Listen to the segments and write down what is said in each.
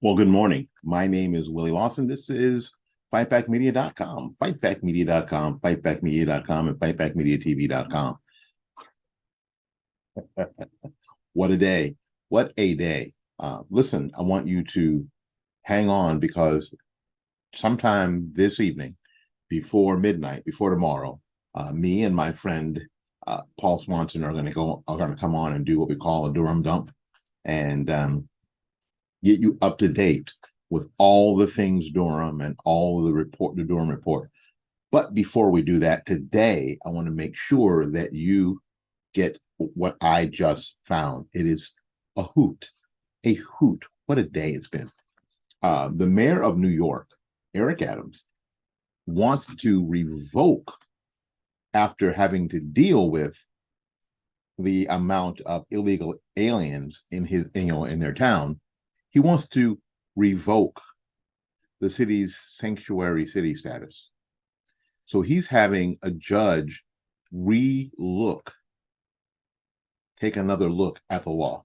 Well, good morning. My name is Willie Lawson. This is fightbackmedia.com, fightbackmedia.com, fightbackmedia.com, and fightbackmediatv.com. What a day. What a day. Listen, I want you to hang on because sometime this evening, before midnight, before tomorrow, me and my friend Paul Swanson are going to come on and do what we call a Durham dump and get you up to date with all the things Durham and all the Durham report. But before we do that today, I want to make sure that you get what I just found. It is a hoot, a hoot. What a day it's been. The mayor of New York, Eric Adams, wants to revoke, after having to deal with the amount of illegal aliens in their town. He wants to revoke the city's sanctuary city status. So he's having a judge take another look at the law.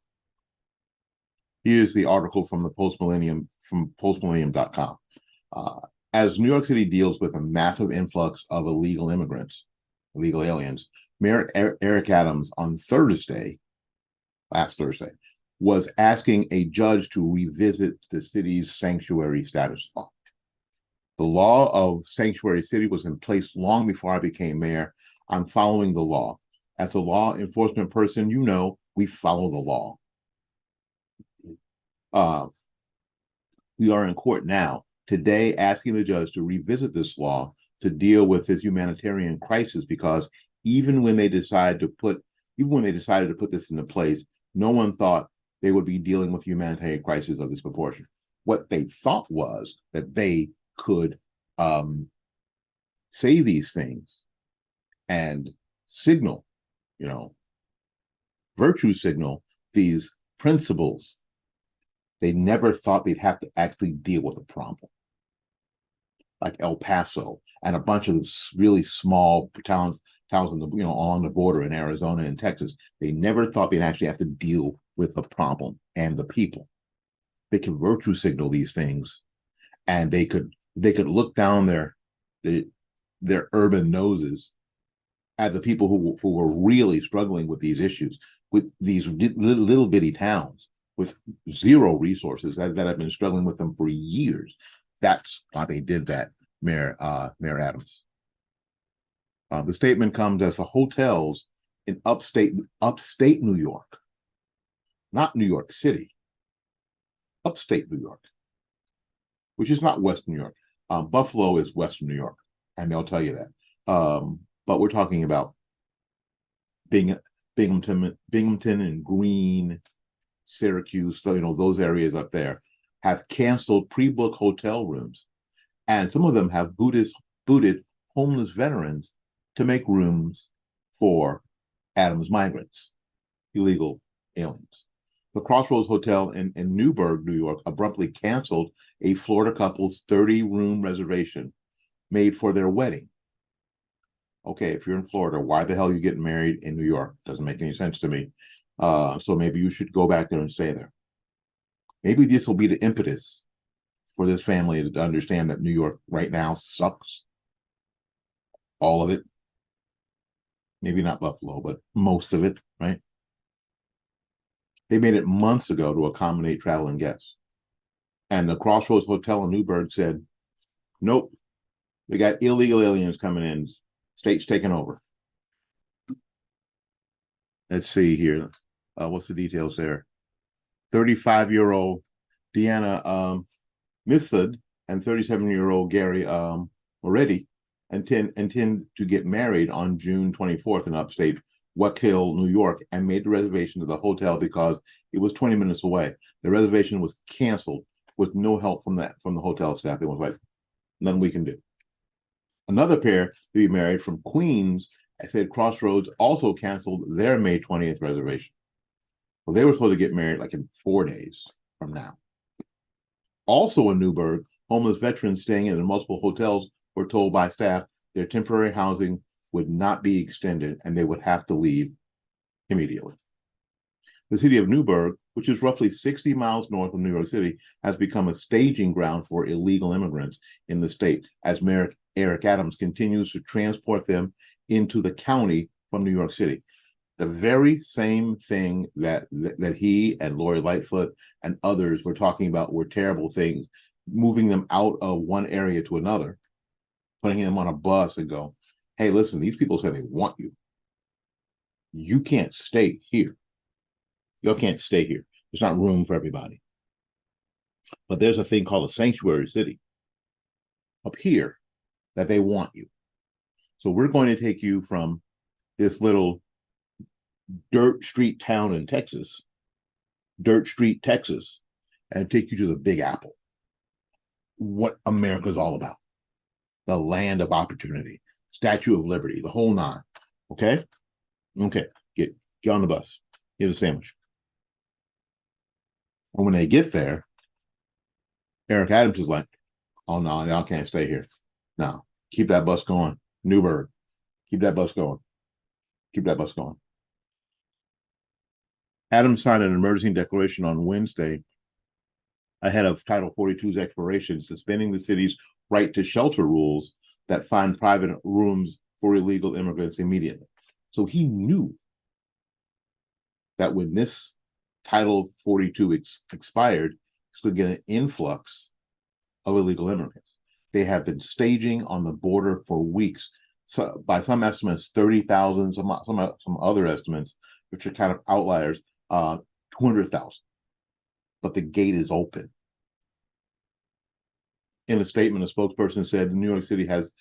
Here's the article from the postmillennium.com. As New York City deals with a massive influx of illegal aliens, Mayor Eric Adams on last Thursday, was asking a judge to revisit the city's sanctuary status law. The law of sanctuary city was in place long before I became mayor. I'm following the law. As a law enforcement person, we follow the law. We are in court now, today, asking the judge to revisit this law to deal with this humanitarian crisis, because even when they decided to put this into place, no one thought they would be dealing with humanitarian crisis of this proportion. What they thought was that they could say these things and signal, virtue signal these principles. They never thought they'd have to actually deal with a problem like El Paso and a bunch of really small towns along the border in Arizona and Texas. They never thought they'd actually have to deal with the problem and the people. They could virtue signal these things, and they could look down their urban noses at the people who were really struggling with these issues, with these little bitty towns with zero resources that have been struggling with them for years. That's why they did that, Mayor Adams. The statement comes as the hotels in upstate New York, not New York City, upstate New York, which is not Western New York. Buffalo is Western New York, and they'll tell you that. But we're talking about Binghamton and Greene, Syracuse, so those areas up there have canceled pre-booked hotel rooms, and some of them have booted homeless veterans to make rooms for Adams migrants, illegal aliens. The Crossroads Hotel in Newburgh, New York, abruptly canceled a Florida couple's 30-room reservation made for their wedding. Okay, if you're in Florida, why the hell are you getting married in New York? Doesn't make any sense to me. So maybe you should go back there and stay there. Maybe this will be the impetus for this family to understand that New York right now sucks. All of it. Maybe not Buffalo, but most of it, right? They made it months ago to accommodate traveling guests. And the Crossroads Hotel in Newburgh said, nope, we got illegal aliens coming in. State's taking over. Let's see here. What's the details there? 35-year-old Deanna Mifsud and 37-year-old Gary Moretti intend to get married on June 24th in upstate Wackill, New York, and made the reservation to the hotel because it was 20 minutes away. The reservation was canceled with no help from the hotel staff. It was like, nothing we can do. Another pair to be married from Queens, I said Crossroads, also canceled their May 20th reservation. Well, they were supposed to get married like in 4 days from now. Also in Newburgh, homeless veterans staying in multiple hotels were told by staff their temporary housing would not be extended and they would have to leave immediately. The city of Newburgh, which is roughly 60 miles north of New York City, has become a staging ground for illegal immigrants in the state, as Mayor Eric Adams continues to transport them into the county from New York City. The very same thing that he and Lori Lightfoot and others were talking about were terrible things, moving them out of one area to another, putting them on a bus and go, hey, listen, these people say they want you. You can't stay here. You can't stay here. There's not room for everybody. But there's a thing called a sanctuary city up here that they want you. So we're going to take you from this little dirt street town in Texas, Dirt Street, Texas, and take you to the Big Apple. What America's all about. The land of opportunity, Statue of Liberty, the whole nine. Okay? Okay. Get on the bus. Get a sandwich. And when they get there, Eric Adams is like, oh no, y'all can't stay here. No, keep that bus going. Newburgh. Keep that bus going. Keep that bus going. Adams signed an emergency declaration on Wednesday ahead of Title 42's expiration, suspending the city's right to shelter rules that fine private rooms for illegal immigrants immediately. So he knew that when this Title 42 expired, he's going to get an influx of illegal immigrants. They have been staging on the border for weeks. So by some estimates, 30,000, some other estimates, which are kind of outliers, 200,000. But the gate is open. In a statement, a spokesperson said New York City has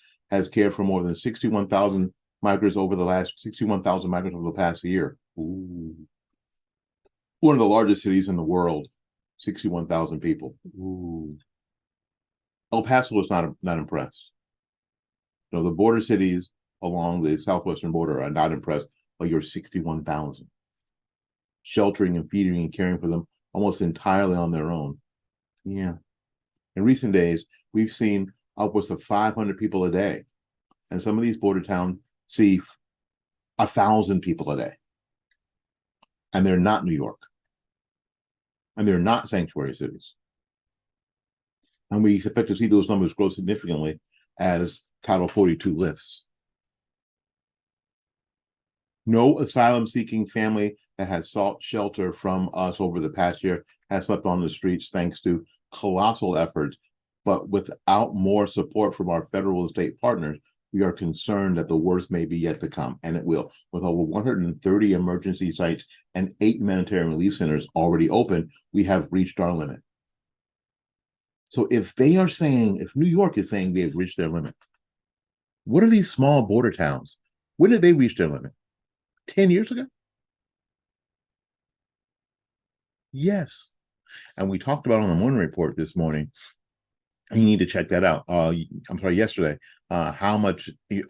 cared for more than 61,000 migrants over the past year. Ooh. One of the largest cities in the world, 61,000 people. Ooh. El Paso was not impressed. You know, the border cities along the southwestern border are not impressed by your 61,000. Sheltering and feeding and caring for them almost entirely on their own. Yeah. In recent days, we've seen upwards of 500 people a day. And some of these border towns see 1,000 people a day. And they're not New York. And they're not sanctuary cities. And we expect to see those numbers grow significantly as Title 42 lifts. No asylum-seeking family that has sought shelter from us over the past year has slept on the streets thanks to colossal efforts. But without more support from our federal and state partners, we are concerned that the worst may be yet to come, and it will. With over 130 emergency sites and 8 humanitarian relief centers already open, we have reached our limit. So if New York is saying they've reached their limit, what are these small border towns? When did they reach their limit? 10 years ago? Yes. And we talked about on the morning report this morning, and you need to check that out. Yesterday, how much, the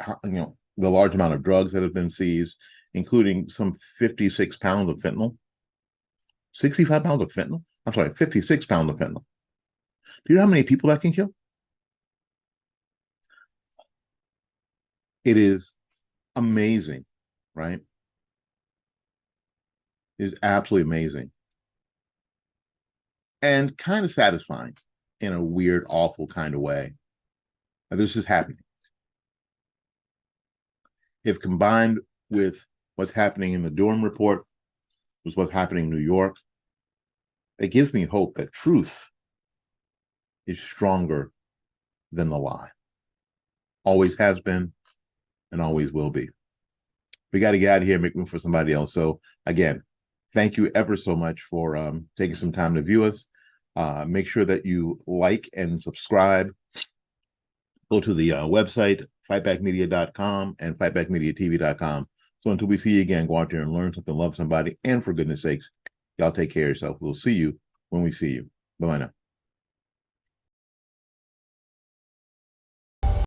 large amount of drugs that have been seized, including some 56 pounds of fentanyl. 65 pounds of fentanyl? 56 pounds of fentanyl. Do you know how many people that can kill? It is amazing, right? It is absolutely amazing. And kind of satisfying in a weird, awful kind of way. And this is happening. If combined with what's happening in the Durham report, with what's happening in New York, it gives me hope that truth is stronger than the lie. Always has been and always will be. We got to get out of here and make room for somebody else. So again, thank you ever so much for taking some time to view us. Make sure that you like and subscribe. Go to the website, fightbackmedia.com and fightbackmediatv.com. So until we see you again, go out there and learn something, love somebody, and for goodness sakes, y'all take care of yourself. We'll see you when we see you. Bye-bye now.